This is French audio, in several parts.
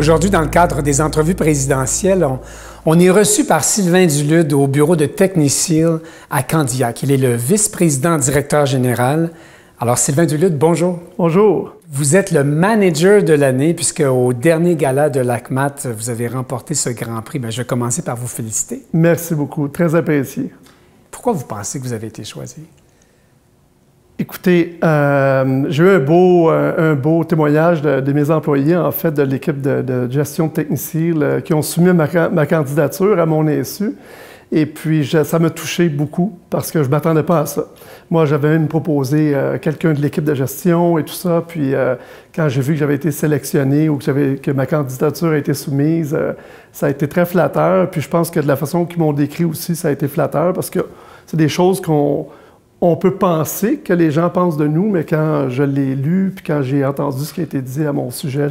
Aujourd'hui, dans le cadre des entrevues présidentielles, on est reçu par Sylvain Dulude au bureau de Techniseal à Candiac. Il est le vice-président directeur général. Alors, Sylvain Dulude, bonjour. Bonjour. Vous êtes le manager de l'année, puisque au dernier gala de l'ACMAT, vous avez remporté ce grand prix. Bien, je vais commencer par vous féliciter. Merci beaucoup, très apprécié. Pourquoi vous pensez que vous avez été choisi? Écoutez, j'ai eu un beau témoignage de mes employés, en fait, de l'équipe de gestion de Techniseal, qui ont soumis ma candidature à mon insu. Et puis, ça m'a touché beaucoup parce que je ne m'attendais pas à ça. Moi, j'avais même proposé quelqu'un de l'équipe de gestion et tout ça. Puis, quand j'ai vu que j'avais été sélectionné ou que ma candidature a été soumise, ça a été très flatteur. Puis, je pense que de la façon qu'ils m'ont décrit aussi, ça a été flatteur parce que c'est des choses qu'on peut penser que les gens pensent de nous, mais quand je l'ai lu puis quand j'ai entendu ce qui a été dit à mon sujet,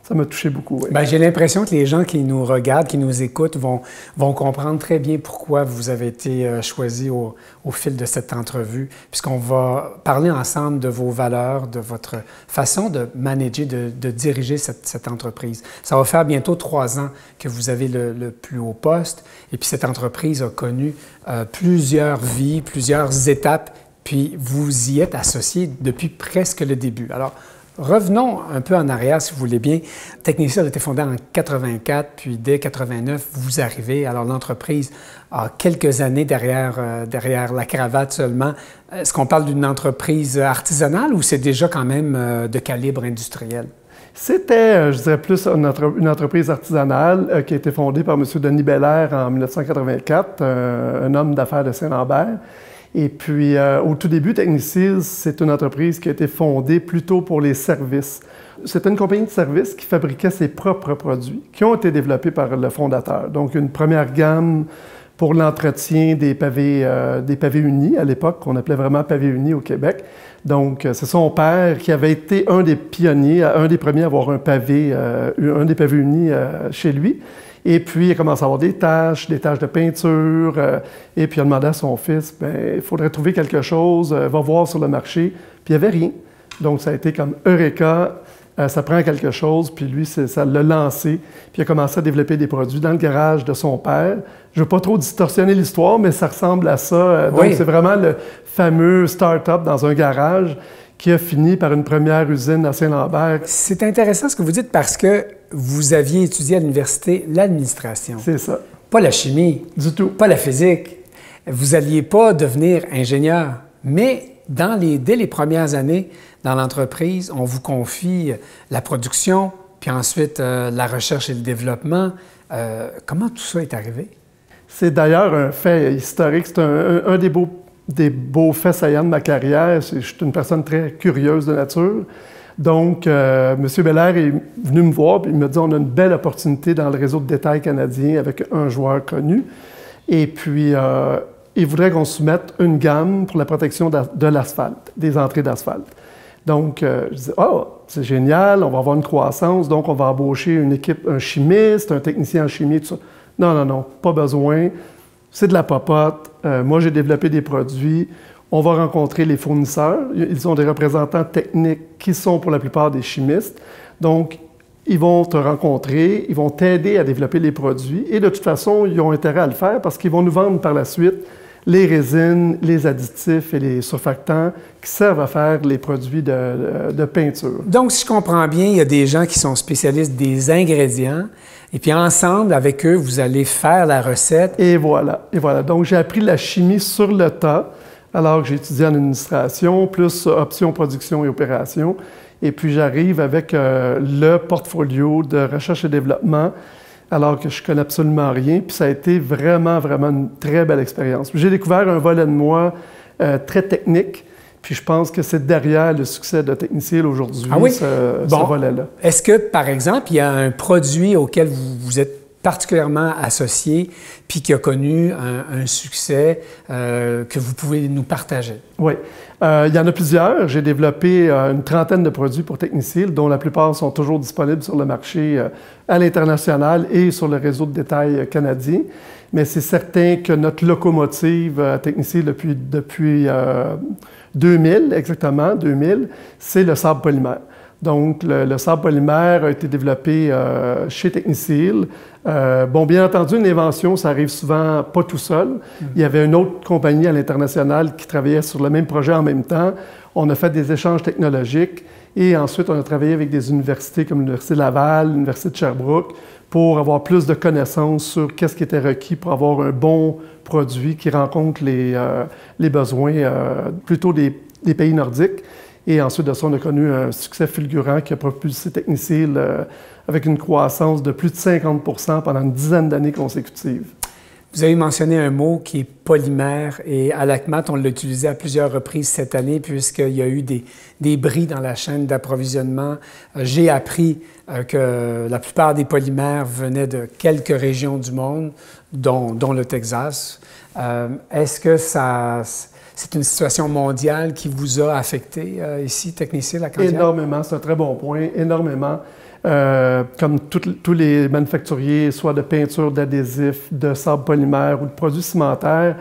ça m'a touché beaucoup. Oui. Bien, j'ai l'impression que les gens qui nous regardent, qui nous écoutent, vont comprendre très bien pourquoi vous avez été choisi au fil de cette entrevue, puisqu'on va parler ensemble de vos valeurs, de votre façon de manager, de diriger cette entreprise. Ça va faire bientôt 3 ans que vous avez le plus haut poste, et puis cette entreprise a connu plusieurs vies, plusieurs étapes, puis vous y êtes associé depuis presque le début. Alors, revenons un peu en arrière, si vous voulez bien. Techniseal a été fondé en 84, puis dès 89, vous arrivez. Alors, l'entreprise a quelques années derrière la cravate seulement. Est-ce qu'on parle d'une entreprise artisanale ou c'est déjà quand même de calibre industriel? C'était, je dirais, plus une entreprise artisanale qui a été fondée par M. Denis Belair en 1984, un homme d'affaires de Saint-Lambert. Et puis, au tout début, Techniseal, c'est une entreprise qui a été fondée plutôt pour les services. C'était une compagnie de services qui fabriquait ses propres produits, qui ont été développés par le fondateur. Donc, une première gamme pour l'entretien des pavés unis, à l'époque, qu'on appelait vraiment pavés unis au Québec. Donc, c'est son père qui avait été un des pionniers, un des premiers à avoir un des pavés unis chez lui. Et puis, il a commencé à avoir des taches de peinture. Et puis, il a demandé à son fils, bien, il faudrait trouver quelque chose, va voir sur le marché. Puis, il n'y avait rien. Donc, ça a été comme Eureka, ça prend quelque chose. Puis, lui, ça l'a lancé. Puis, il a commencé à développer des produits dans le garage de son père. Je ne veux pas trop distorsionner l'histoire, mais ça ressemble à ça. Donc, c'est vraiment le fameux start-up dans un garage qui a fini par une première usine à Saint-Lambert. C'est intéressant ce que vous dites parce que vous aviez étudié à l'université l'administration. C'est ça. Pas la chimie. Du tout. Pas la physique. Vous n'alliez pas devenir ingénieur. Mais dès les premières années dans l'entreprise, on vous confie la production, puis ensuite la recherche et le développement. Comment tout ça est arrivé? C'est d'ailleurs un fait historique. C'est un des beaux faits saillants de ma carrière. Je suis une personne très curieuse de nature. Donc, M. Belair est venu me voir et il m'a dit on a une belle opportunité dans le réseau de détail canadien avec un joueur connu. Et puis, il voudrait qu'on soumette une gamme pour la protection de l'asphalte, des entrées d'asphalte. Donc, je dis oh, c'est génial, on va avoir une croissance, donc on va embaucher une équipe, un chimiste, un technicien en chimie, tout ça. Non, pas besoin. C'est de la popote. Moi, j'ai développé des produits. On va rencontrer les fournisseurs. Ils ont des représentants techniques qui sont pour la plupart des chimistes. Donc, ils vont te rencontrer, ils vont t'aider à développer les produits. Et de toute façon, ils ont intérêt à le faire parce qu'ils vont nous vendre par la suite les résines, les additifs et les surfactants qui servent à faire les produits de peinture. Donc, si je comprends bien, il y a des gens qui sont spécialistes des ingrédients et puis ensemble, avec eux, vous allez faire la recette. Et voilà. Donc, j'ai appris la chimie sur le tas alors que j'ai étudié en administration, plus options, production et opération. Et puis, j'arrive avec le portfolio de recherche et développement alors que je connais absolument rien. Puis ça a été vraiment une très belle expérience. J'ai découvert un volet de moi très technique. Puis je pense que c'est derrière le succès de Techniseal aujourd'hui, ce volet-là. Est-ce que, par exemple, il y a un produit auquel vous êtes particulièrement associé, puis qui a connu un succès que vous pouvez nous partager? Oui. Il y en a plusieurs. J'ai développé une trentaine de produits pour Techniseal, dont la plupart sont toujours disponibles sur le marché à l'international et sur le réseau de détail canadien. Mais c'est certain que notre locomotive à Techniseal depuis 2000, exactement, 2000, c'est le sable polymère. Donc, le sable polymère a été développé chez Techniseal. Bon, bien entendu, une invention, ça arrive souvent pas tout seul. Il y avait une autre compagnie à l'international qui travaillait sur le même projet en même temps. On a fait des échanges technologiques et ensuite, on a travaillé avec des universités comme l'Université de Laval, l'Université de Sherbrooke, pour avoir plus de connaissances sur qu'est-ce qui était requis pour avoir un bon produit qui rencontre les besoins plutôt des pays nordiques. Et ensuite de ça, on a connu un succès fulgurant qui a propulsé Techniseal avec une croissance de plus de 50 % pendant une dizaine d'années consécutives. Vous avez mentionné un mot qui est polymère et à l'ACMAT, on l'a utilisé à plusieurs reprises cette année puisqu'il y a eu des bris dans la chaîne d'approvisionnement. J'ai appris que la plupart des polymères venaient de quelques régions du monde, dont le Texas. Est-ce que c'est une situation mondiale qui vous a affecté ici, Techniseal, à Candiac? Énormément, c'est un très bon point, énormément. Comme tous les manufacturiers, soit de peinture, d'adhésifs, de sable polymère ou de produits cimentaires,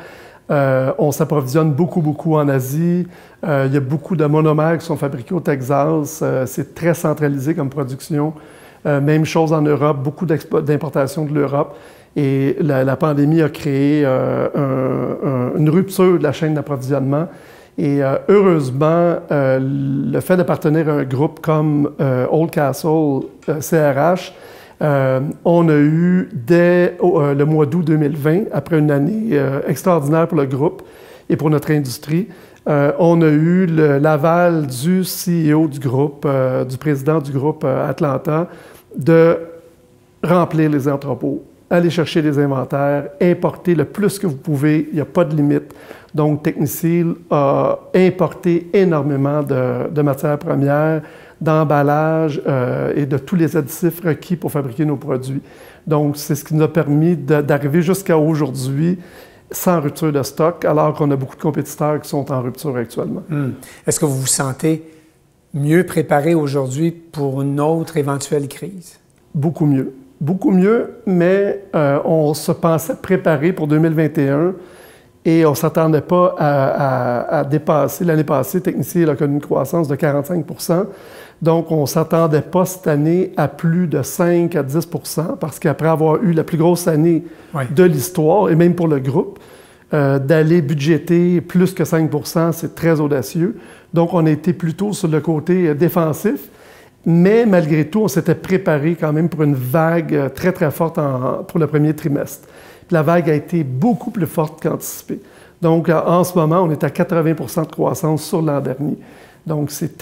on s'approvisionne beaucoup en Asie. Il y a beaucoup de monomères qui sont fabriqués au Texas. C'est très centralisé comme production. Même chose en Europe, beaucoup d'importations de l'Europe. Et la pandémie a créé une rupture de la chaîne d'approvisionnement. Et heureusement, le fait d'appartenir à un groupe comme Oldcastle CRH, on a eu dès le mois d'août 2020, après une année extraordinaire pour le groupe et pour notre industrie, on a eu l'aval du CEO du groupe, du président du groupe Atlanta, de remplir les entrepôts, aller chercher les inventaires, importer le plus que vous pouvez, il n'y a pas de limite. Donc, Techniseal a importé énormément de matières premières, d'emballage et de tous les additifs requis pour fabriquer nos produits. Donc, c'est ce qui nous a permis d'arriver jusqu'à aujourd'hui sans rupture de stock, alors qu'on a beaucoup de compétiteurs qui sont en rupture actuellement. Est-ce que vous vous sentez mieux préparé aujourd'hui pour une autre éventuelle crise? Beaucoup mieux. Beaucoup mieux, mais on se pensait préparé pour 2021 et on ne s'attendait pas à dépasser. L'année passée, Techniseal a connu une croissance de 45 %. Donc, on ne s'attendait pas cette année à plus de 5 à 10 % parce qu'après avoir eu la plus grosse année de l'histoire, et même pour le groupe, d'aller budgéter plus que 5 % c'est très audacieux. Donc, on a été plutôt sur le côté défensif. Mais malgré tout, on s'était préparé quand même pour une vague très forte pour le premier trimestre. Puis la vague a été beaucoup plus forte qu'anticipée. Donc, en ce moment, on est à 80 % de croissance sur l'an dernier. Donc, c'est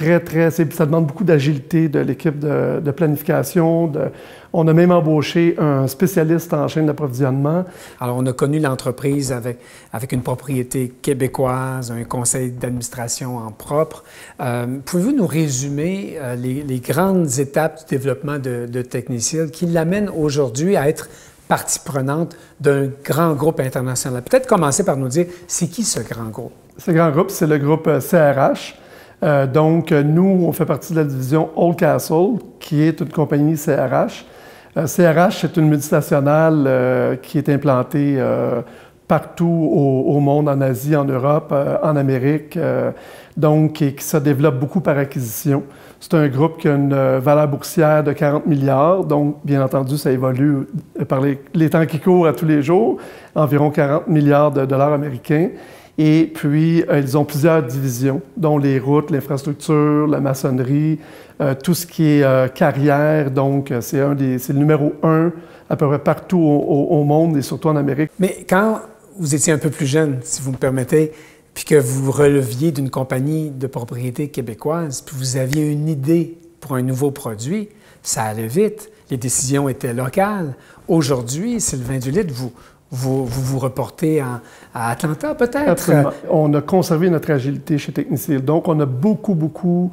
ça demande beaucoup d'agilité de l'équipe de planification. On a même embauché un spécialiste en chaîne d'approvisionnement. Alors, on a connu l'entreprise avec une propriété québécoise, un conseil d'administration en propre. Pouvez-vous nous résumer les grandes étapes du développement de Techniseal qui l'amènent aujourd'hui à être partie prenante d'un grand groupe international? Peut-être commencer par nous dire, c'est qui ce grand groupe? Ce grand groupe, c'est le groupe CRH. Donc, nous, on fait partie de la division Oldcastle, qui est une compagnie CRH. CRH, c'est une multinationale qui est implantée partout au monde, en Asie, en Europe, en Amérique, donc qui se développe beaucoup par acquisition. C'est un groupe qui a une valeur boursière de 40 milliards, donc bien entendu, ça évolue par les temps qui courent à tous les jours, environ 40 milliards de dollars américains. Et puis, ils ont plusieurs divisions, dont les routes, l'infrastructure, la maçonnerie, tout ce qui est carrière. Donc, c'est le numéro 1 à peu près partout au monde et surtout en Amérique. Mais quand vous étiez un peu plus jeune, si vous me permettez, puis que vous releviez d'une compagnie de propriété québécoise, puis vous aviez une idée pour un nouveau produit, ça allait vite. Les décisions étaient locales. Aujourd'hui, Sylvain Dulitte, vous reportez à Atlanta, peut-être? Absolument. On a conservé notre agilité chez Techniseal. Donc, on a beaucoup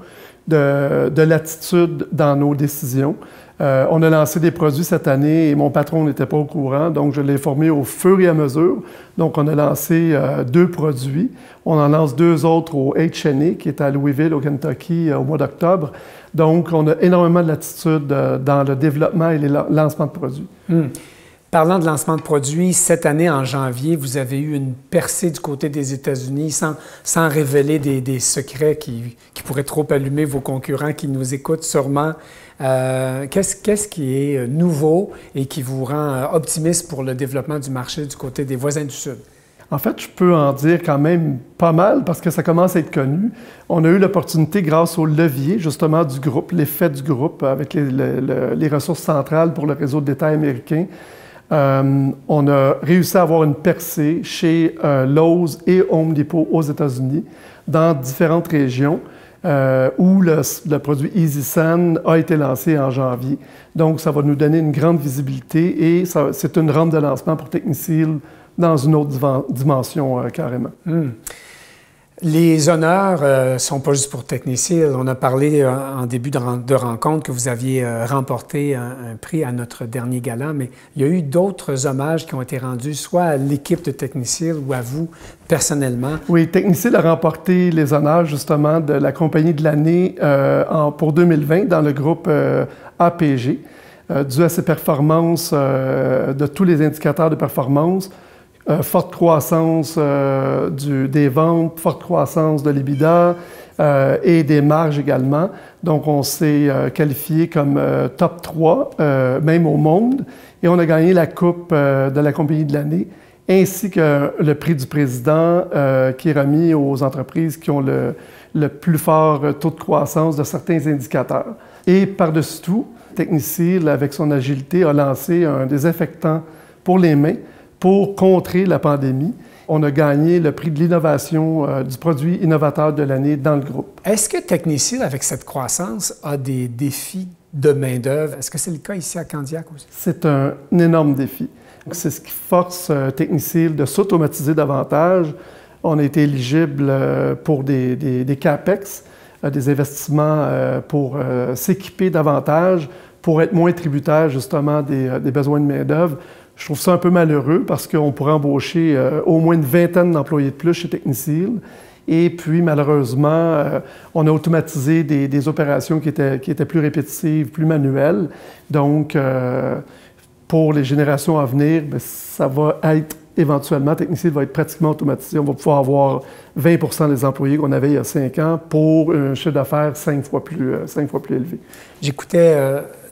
de latitude dans nos décisions. On a lancé des produits cette année et mon patron n'était pas au courant, donc je l'ai formé au fur et à mesure. Donc, on a lancé 2 produits. On en lance 2 autres au HNA, qui est à Louisville, au Kentucky, au mois d'octobre. Donc, on a énormément de latitude dans le développement et les lancements de produits. Parlant de lancement de produits, cette année, en janvier, vous avez eu une percée du côté des États-Unis sans révéler des secrets qui pourraient trop allumer vos concurrents qui nous écoutent sûrement. Qu'est-ce qui est nouveau et qui vous rend optimiste pour le développement du marché du côté des voisins du Sud? En fait, je peux en dire quand même pas mal parce que ça commence à être connu. On a eu l'opportunité, grâce au levier justement du groupe, l'effet du groupe avec les ressources centrales pour le réseau de détail américain. On a réussi à avoir une percée chez Lowe's et Home Depot aux États-Unis, dans différentes régions où le produit EasySand a été lancé en janvier. Donc, ça va nous donner une grande visibilité et c'est une rampe de lancement pour Techniseal dans une autre dimension carrément. Les honneurs ne sont pas juste pour Techniseal. On a parlé en début de rencontre que vous aviez remporté un prix à notre dernier gala, mais il y a eu d'autres hommages qui ont été rendus soit à l'équipe de Techniseal ou à vous personnellement. Oui, Techniseal a remporté les honneurs justement de la compagnie de l'année pour 2020 dans le groupe APG, dû à ses performances de tous les indicateurs de performance. Forte croissance des ventes, forte croissance de l'EBITDA et des marges également. Donc, on s'est qualifié comme top 3, même au monde, et on a gagné la coupe de la compagnie de l'année, ainsi que le prix du président qui est remis aux entreprises qui ont le plus fort taux de croissance de certains indicateurs. Et par-dessus tout, Techniseal, avec son agilité, a lancé un désinfectant pour les mains pour contrer la pandémie. On a gagné le prix de l'innovation du produit innovateur de l'année dans le groupe. Est-ce que Techniseal, avec cette croissance, a des défis de main-d'œuvre? Est-ce que c'est le cas ici à Candiac aussi? C'est un énorme défi. C'est ce qui force Techniseal de s'automatiser davantage. On a été éligible pour des CAPEX, des investissements pour s'équiper davantage, pour être moins tributaire justement des besoins de main-d'œuvre. Je trouve ça un peu malheureux parce qu'on pourrait embaucher au moins une vingtaine d'employés de plus chez Techniseal. Et puis, malheureusement, on a automatisé des opérations qui étaient plus répétitives, plus manuelles. Donc, pour les générations à venir, bien, ça va être éventuellement, Techniseal va être pratiquement automatisé. On va pouvoir avoir 20 des employés qu'on avait il y a 5 ans pour un chiffre d'affaires 5 fois plus élevé. J'écoutais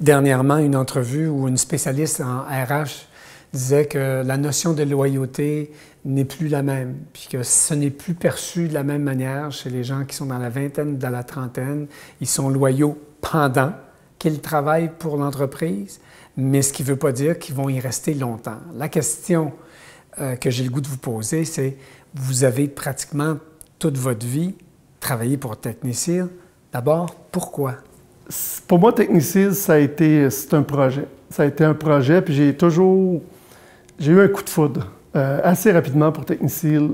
dernièrement une entrevue où une spécialiste en RH disait que la notion de loyauté n'est plus la même, puis que ce n'est plus perçu de la même manière chez les gens qui sont dans la vingtaine, dans la trentaine. Ils sont loyaux pendant qu'ils travaillent pour l'entreprise, mais ce qui ne veut pas dire qu'ils vont y rester longtemps. La question que j'ai le goût de vous poser, c'est vous avez pratiquement toute votre vie travaillé pour Techniseal. D'abord, pourquoi? Pour moi, Techniseal, c'est un projet. Ça a été un projet, puis j'ai eu un coup de foudre assez rapidement pour Techniseal.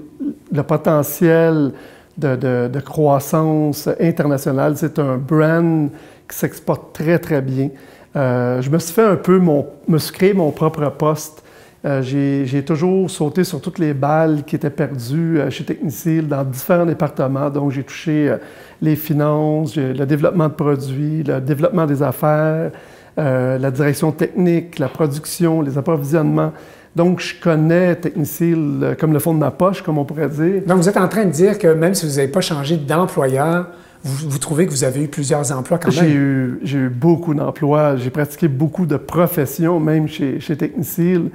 Le potentiel de croissance internationale, c'est un brand qui s'exporte très, très bien. Je me suis fait me suis créé mon propre poste. J'ai toujours sauté sur toutes les balles qui étaient perdues chez Techniseal dans différents départements. Donc, j'ai touché les finances, le développement de produits, le développement des affaires, la direction technique, la production, les approvisionnements. Donc, je connais Techniseal comme le fond de ma poche, comme on pourrait dire. Donc, vous êtes en train de dire que même si vous n'avez pas changé d'employeur, vous trouvez que vous avez eu plusieurs emplois quand même? J'ai eu beaucoup d'emplois. J'ai pratiqué beaucoup de professions, même chez Techniseal.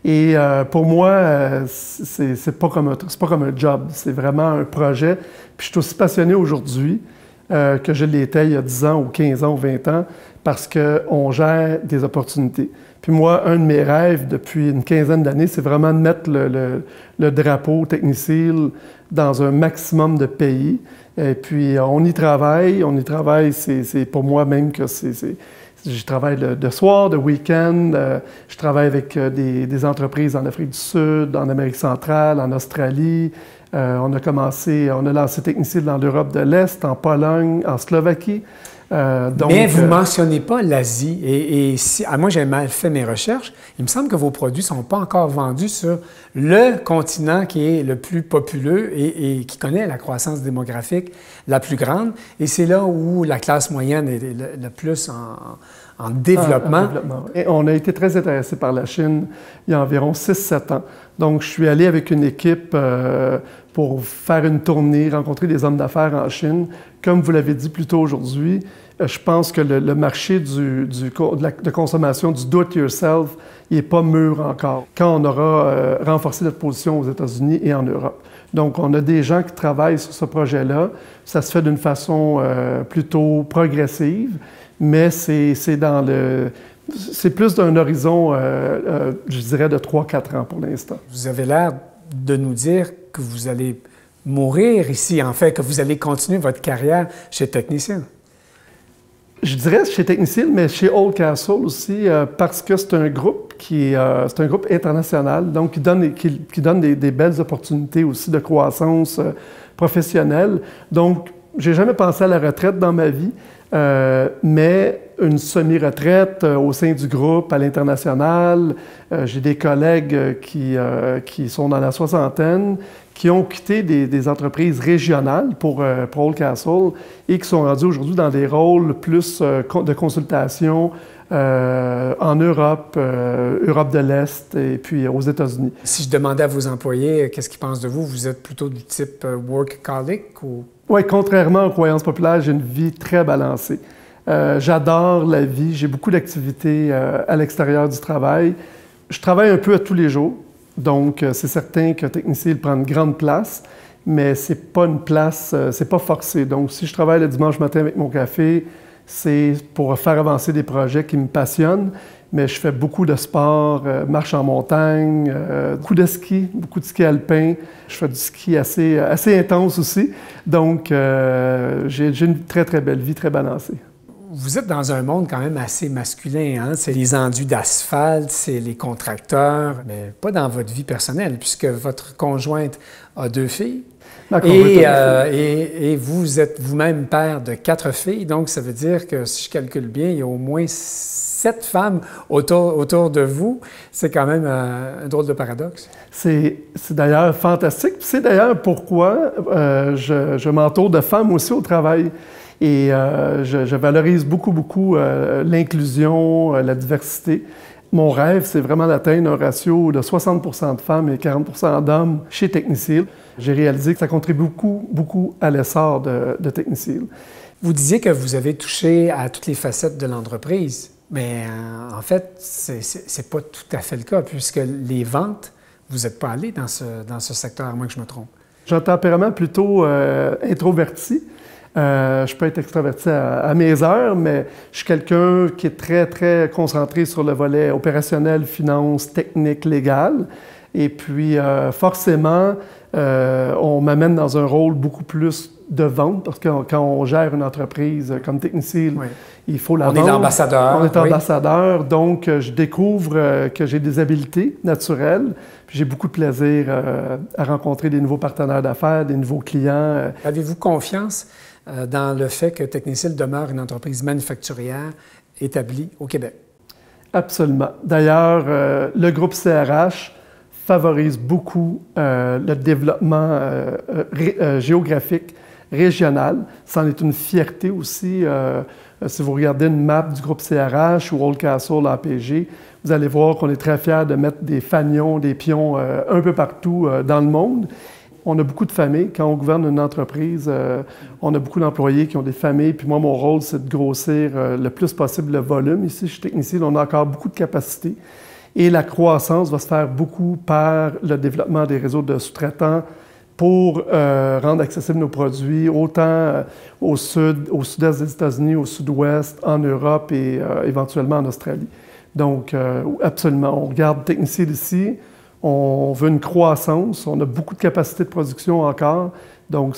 Et pour moi, c'est pas comme un job, c'est vraiment un projet. Puis je suis aussi passionné aujourd'hui que je l'étais il y a 10 ans ou 15 ans ou 20 ans parce qu'on gère des opportunités. Puis moi, un de mes rêves depuis une quinzaine d'années, c'est vraiment de mettre le drapeau Techniseal dans un maximum de pays. Et puis on y travaille, c'est pour moi même que je travaille de soir, de week-end, je travaille avec des entreprises en Afrique du Sud, en Amérique centrale, en Australie. On a lancé Techniseal dans l'Europe de l'Est, en Pologne, en Slovaquie. Mais vous ne mentionnez pas l'Asie. Et si, moi, j'ai mal fait mes recherches, il me semble que vos produits ne sont pas encore vendus sur le continent qui est le plus populeux et qui connaît la croissance démographique la plus grande. Et c'est là où la classe moyenne est le plus en développement. En développement. Et on a été très intéressé par la Chine il y a environ 6-7 ans. Donc, je suis allé avec une équipe pour faire une tournée, rencontrer des hommes d'affaires en Chine. Comme vous l'avez dit plus tôt aujourd'hui, je pense que le marché de consommation du do-it-yourself, il n'est pas mûr encore, quand on aura renforcé notre position aux États-Unis et en Europe. Donc, on a des gens qui travaillent sur ce projet-là. Ça se fait d'une façon plutôt progressive, mais c'est plus d'un horizon, je dirais, de 3-4 ans pour l'instant. Vous avez l'air de nous dire que vous allez mourir ici, en fait, que vous allez continuer votre carrière chez Technisil. Je dirais chez Technisil, mais chez Oldcastle aussi, parce que c'est un groupe c'est un groupe international, donc qui donne des belles opportunités aussi de croissance professionnelle. Donc, j'ai jamais pensé à la retraite dans ma vie, mais une semi-retraite au sein du groupe à l'international. J'ai des collègues qui sont dans la soixantaine, qui ont quitté des entreprises régionales pour Oldcastle et qui sont rendus aujourd'hui dans des rôles plus de consultation en Europe, Europe de l'Est et puis aux États-Unis. Si je demandais à vos employés qu'est-ce qu'ils pensent de vous, vous êtes plutôt du type workaholic ou... Oui, contrairement aux croyances populaires, j'ai une vie très balancée. J'adore la vie, j'ai beaucoup d'activités à l'extérieur du travail. Je travaille un peu à tous les jours, donc c'est certain que Technisil prend une grande place, mais c'est pas une place, c'est pas forcé. Donc si je travaille le dimanche matin avec mon café, c'est pour faire avancer des projets qui me passionnent, mais je fais beaucoup de sport, marche en montagne, beaucoup de ski alpin. Je fais du ski assez intense aussi, donc j'ai une très, très belle vie, très balancée. Vous êtes dans un monde quand même assez masculin, hein? C'est les enduits d'asphalte, c'est les contracteurs, mais pas dans votre vie personnelle, puisque votre conjointe a 2 filles. Et vous êtes vous-même père de 4 filles, donc ça veut dire que, si je calcule bien, il y a au moins 7 femmes autour de vous. C'est quand même un drôle de paradoxe. C'est d'ailleurs fantastique. C'est d'ailleurs pourquoi je m'entoure de femmes aussi au travail. Et je valorise beaucoup l'inclusion, la diversité. Mon rêve, c'est vraiment d'atteindre un ratio de 60 de femmes et 40 d'hommes chez Technisil. J'ai réalisé que ça contribue beaucoup à l'essor de Technisil. Vous disiez que vous avez touché à toutes les facettes de l'entreprise, mais en fait, c'est pas tout à fait le cas, puisque les ventes, vous n'êtes pas allé dans ce secteur, à moins que je me trompe. J'ai un tempérament plutôt introverti. Je peux être extraverti à mes heures, mais je suis quelqu'un qui est très concentré sur le volet opérationnel, finance, technique, légal. Et puis, forcément, on m'amène dans un rôle beaucoup plus de vente, parce que quand on gère une entreprise comme Technisil, oui, il faut la vendre. On est l'ambassadeur. On est ambassadeur, donc je découvre que j'ai des habiletés naturelles. J'ai beaucoup de plaisir à rencontrer des nouveaux partenaires d'affaires, des nouveaux clients. Avez-vous confiance dans le fait que Technisil demeure une entreprise manufacturière établie au Québec? Absolument. D'ailleurs, le groupe CRH favorise beaucoup le développement géographique régional. C'en est une fierté aussi. Si vous regardez une map du groupe CRH ou Oldcastle APG, vous allez voir qu'on est très fiers de mettre des fanions, des pions un peu partout dans le monde. On a beaucoup de familles. Quand on gouverne une entreprise, on a beaucoup d'employés qui ont des familles. Puis moi, mon rôle, c'est de grossir le plus possible le volume. Ici, chez Technisil, on a encore beaucoup de capacités. Et la croissance va se faire beaucoup par le développement des réseaux de sous-traitants pour rendre accessibles nos produits, autant au sud-est des États-Unis, au sud-ouest, en Europe et éventuellement en Australie. Donc, absolument, on regarde Technisil ici. On veut une croissance, on a beaucoup de capacité de production encore. Donc,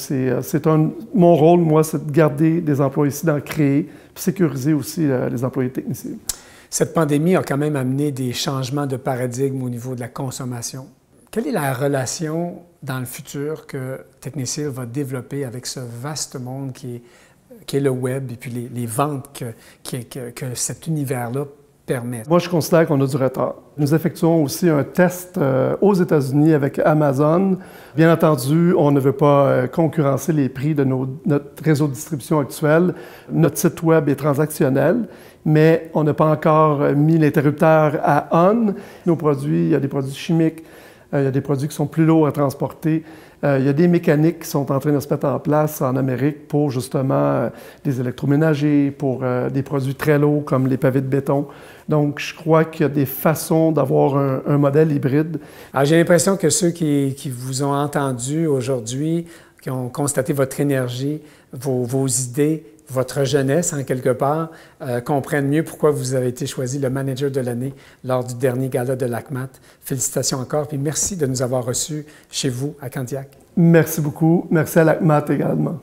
mon rôle, moi, c'est de garder des emplois ici, d'en créer, puis sécuriser aussi les employés de Technisil. Cette pandémie a quand même amené des changements de paradigme au niveau de la consommation. Quelle est la relation dans le futur que Technisil va développer avec ce vaste monde qui est le web et puis les ventes que cet univers-là permet? Moi, je considère qu'on a du retard. Nous effectuons aussi un test aux États-Unis avec Amazon. Bien entendu, on ne veut pas concurrencer les prix de notre réseau de distribution actuel. Notre site Web est transactionnel, mais on n'a pas encore mis l'interrupteur à on. Nos produits, il y a des produits chimiques, il y a des produits qui sont plus lourds à transporter. Il y a des mécaniques qui sont en train de se mettre en place en Amérique pour justement des électroménagers, pour des produits très lourds comme les pavés de béton. Donc, je crois qu'il y a des façons d'avoir un modèle hybride. Alors, j'ai l'impression que ceux qui vous ont entendu aujourd'hui, qui ont constaté votre énergie, vos idées, votre jeunesse, en quelque part, comprennent mieux pourquoi vous avez été choisi le manager de l'année lors du dernier gala de l'ACMAT. Félicitations encore, puis merci de nous avoir reçus chez vous à Candiac. Merci beaucoup. Merci à l'ACMAT également.